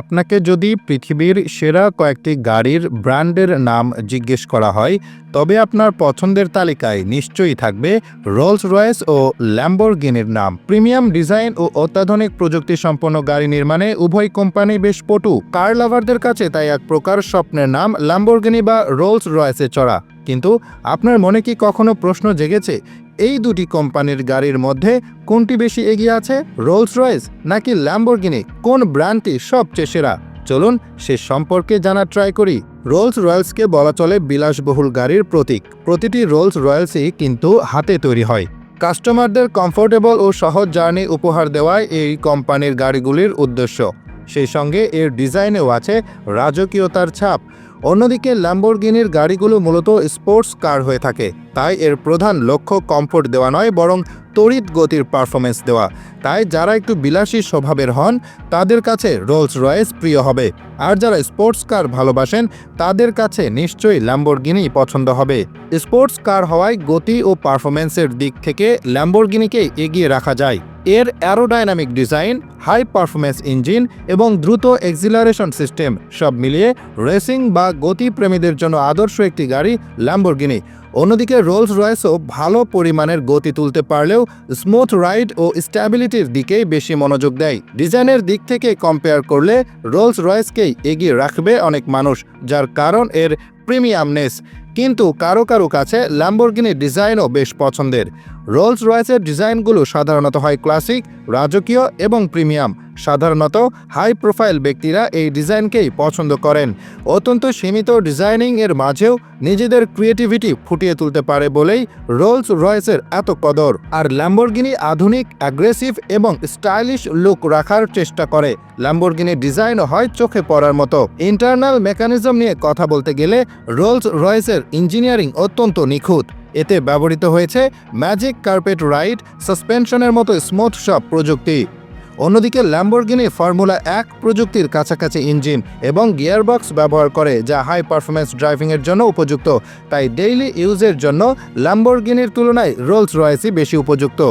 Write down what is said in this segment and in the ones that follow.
আপনাকে যদি পৃথিবীর সেরা কয়েকটি গাড়ির ব্র্যান্ডের নাম জিজ্ঞেস করা হয়, তবে আপনার পছন্দের তালিকায় নিশ্চয়ই থাকবে রোলস রয়েস ও ল্যাম্বরগিনির নাম। প্রিমিয়াম ডিজাইন ও অত্যাধুনিক প্রযুক্তি সম্পন্ন গাড়ি নির্মাণে উভয় কোম্পানি বেশ পটু। কার লাভারদের কাছে তাই এক প্রকার স্বপ্নের নাম ল্যাম্বরগিনি বা রোলস রয়েসে চড়া। কিন্তু আপনার মনে কি কখনো প্রশ্ন জেগেছে, এই দুটি কোম্পানির গাড়ির মধ্যে কোনটি বেশি এগিয়ে আছে, রোলস রয়েস নাকি ল্যাম্বরগিনি? কোন ব্র্যান্ডটি সবচেয়ে সেরা? চলুন সে সম্পর্কে জানার ট্রাই করি। রোলস রয়েসকে বলা চলে বিলাসবহুল গাড়ির প্রতীক। প্রতিটি রোলস রয়েসই কিন্তু হাতে তৈরি হয়। কাস্টমারদের কমফোর্টেবল ও সহজ জার্নি উপহার দেওয়াই এই কোম্পানির গাড়িগুলির উদ্দেশ্য। সেই সঙ্গে এর ডিজাইনেও আছে রাজকীয়তার ছাপ। অন্যদিকে ল্যাম্বরগিনির গাড়িগুলো মূলত স্পোর্টস কার হয়ে থাকে, তাই এর প্রধান লক্ষ্য কমফোর্ট দেওয়া নয়, বরং তড়িৎ গতির পারফরমেন্স দেওয়া। তাই যারা একটু বিলাসী স্বভাবের হন তাদের কাছে রোলস রয়েস প্রিয় হবে, আর যারা স্পোর্টস কার ভালোবাসেন তাদের কাছে নিশ্চয়ই ল্যাম্বরগিনি পছন্দ হবে। স্পোর্টস কার হওয়ায় গতি ও পারফরমেন্সের দিক থেকে ল্যাম্বরগিনিকে এগিয়ে রাখা যায়। এর aerodynamic design, high performance engine এবং দ্রুত এক্সিলারেশন সিস্টেম সব মিলিয়ে রেসিং বা গতিপ্রেমীদের জন্য আদর্শ একটি গাড়ি ল্যাম্বরগিনি। অন্যদিকে রোলস রয়েসও ভালো পরিমাণের গতি তুলতে পারলেও স্মুথ রাইড ও স্ট্যাবিলিটির দিকেই বেশি মনোযোগ দেয়। ডিজাইনের দিক থেকে কম্পেয়ার করলে রোলস রয়েসকেই এগিয়ে রাখবে অনেক মানুষ, যার কারণ এর প্রিমিয়ামনেস। কিন্তু কারো কারো কাছে ল্যাম্বরগিনির ডিজাইনও বেশ পছন্দের। রোলস রয়েসের ডিজাইনগুলো সাধারণত হয় ক্লাসিক, রাজকীয় এবং প্রিমিয়াম। সাধারণত হাই প্রোফাইল ব্যক্তিরা এই ডিজাইনকেই পছন্দ করেন। অত্যন্ত সীমিত ডিজাইনিং এর মাঝেও নিজেদের ক্রিয়েটিভিটি ফুটিয়ে তুলতে পারে বলেই রোলস রয়েসের এত কদর। আর ল্যাম্বরগিনি আধুনিক, অ্যাগ্রেসিভ এবং স্টাইলিশ লুক রাখার চেষ্টা করে। ল্যাম্বরগিনির ডিজাইনও হয় চোখে পড়ার মতো। ইন্টারনাল মেকানিজম নিয়ে কথা বলতে গেলে রোলস রয়েসের ইঞ্জিনিয়ারিং অত্যন্ত নিখুঁত। এতে ব্যবহৃত হয়েছে ম্যাজিক কার্পেট রাইড সাসপেনশনের মতো স্মুথ সব প্রযুক্তি। অন্যদিকে ল্যাম্বরগিনি ফর্মুলা 1 প্রযুক্তির কাছাকাছি ইঞ্জিন এবং গিয়ারবক্স ব্যবহার করে, যা হাই পারফরমেন্স ড্রাইভিংয়ের জন্য উপযুক্ত। তাই ডেইলি ইউজের জন্য ল্যাম্বরগিনির তুলনায় রোলস রয়েসই বেশি উপযুক্ত।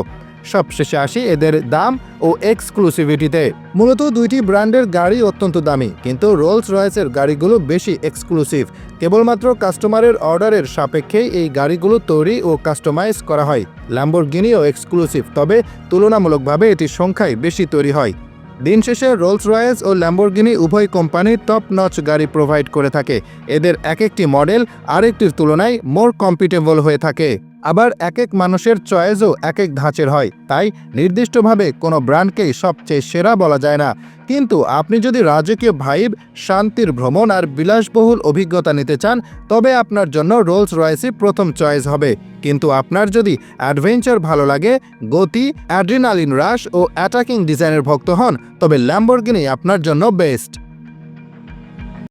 সবশেষে আসি এদের দাম ও এক্সক্লুসিভিটিতে। মূলত দুইটি ব্র্যান্ডের গাড়ি অত্যন্ত দামি, কিন্তু রোলস রয়েসের গাড়িগুলো বেশি এক্সক্লুসিভ। কেবলমাত্র কাস্টমারের অর্ডারের সাপেক্ষেই এই গাড়িগুলো তৈরি ও কাস্টমাইজ করা হয়। ল্যাম্বরগিনিও এক্সক্লুসিভ, তবে তুলনামূলকভাবে এটির সংখ্যাই বেশি তৈরি হয়। দিন শেষে রোলস রয়েস ও ল্যাম্বরগিনি উভয় কোম্পানি টপ নচ গাড়ি প্রোভাইড করে থাকে। এদের এক একটি মডেল আরেকটির তুলনায় মোর কম্পিটেবল হয়ে থাকে। আবার এক এক মানুষের চয়েসও এক এক ধাঁচের হয়, তাই নির্দিষ্টভাবে কোনো ব্র্যান্ডকেই সবচেয়ে সেরা বলা যায় না। কিন্তু আপনি যদি রাজকীয় ভাইব, শান্তির ভ্রমণ আর বিলাসবহুল অভিজ্ঞতা নিতে চান, তবে আপনার জন্য রোলস রয়েসই প্রথম চয়েস হবে। কিন্তু আপনার যদি অ্যাডভেঞ্চার ভালো লাগে, গতি, অ্যাড্রিনালিন রাশ ও অ্যাটাকিং ডিজাইনের ভক্ত হন, তবে ল্যাম্বরগিনি আপনার জন্য বেস্ট।